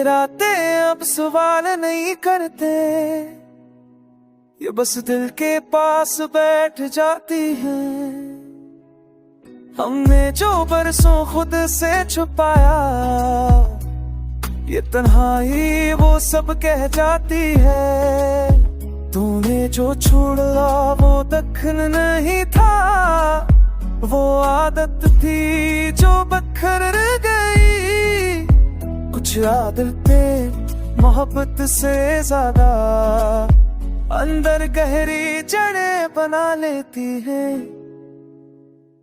रातें अब सवाल नहीं करते, ये बस दिल के पास बैठ जाती हैं। हमने जो बरसों खुद से छुपाया, ये तन्हाई वो सब कह जाती है। तूने जो छोड़ा वो दखन नहीं था, वो आदत थी जो बखर गई। कुछ आदतें मोहब्बत से ज्यादा अंदर गहरी जड़ें बना लेती हैं।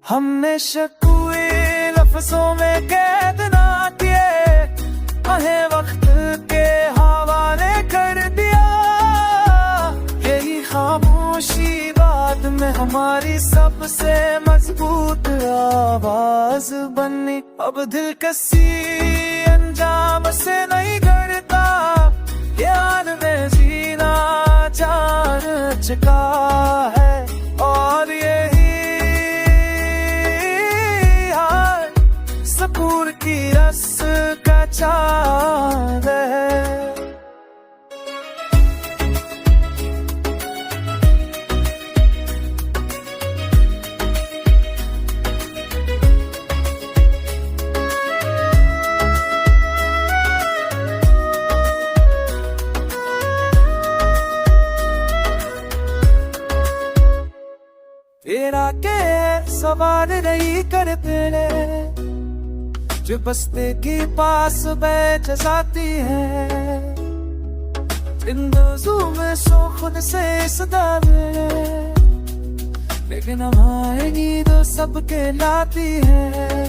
हमने शकुए लफ्जों में कैद ना किए, उन्हें वक्त के हवाले कर दिया। यही खामोशी बाद में हमारी सबसे मजबूत आवाज बनी। अब दिल किसी अंजाम से नहीं डरता, यार में जीना जान चुका है। और यही हाल सकून की रस का चांद है। तेरा के सवाल नहीं करते, जो बस्ते के पास बैठ जाती है। इंदोजू में सो खुद से सदा में, लेकिन हमारी तो सबके लाती है।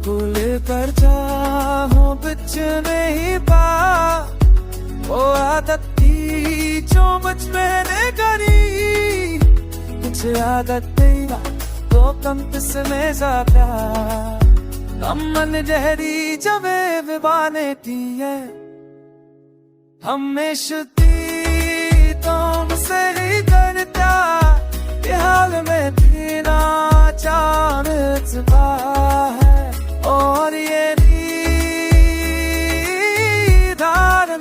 भूल कर चाहो बिच नहीं पा, वो आदत थी जो मुझ मैंने करी। कुछ आदत तो कम किसमें ज्यादा, अमन जहरी जबे विबाने थी है। हमेशा तुमसे ही करता, ये हाल में जीना चांद चुका है। और ये धारण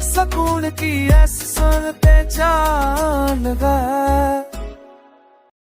सकून की सुनते जान गए।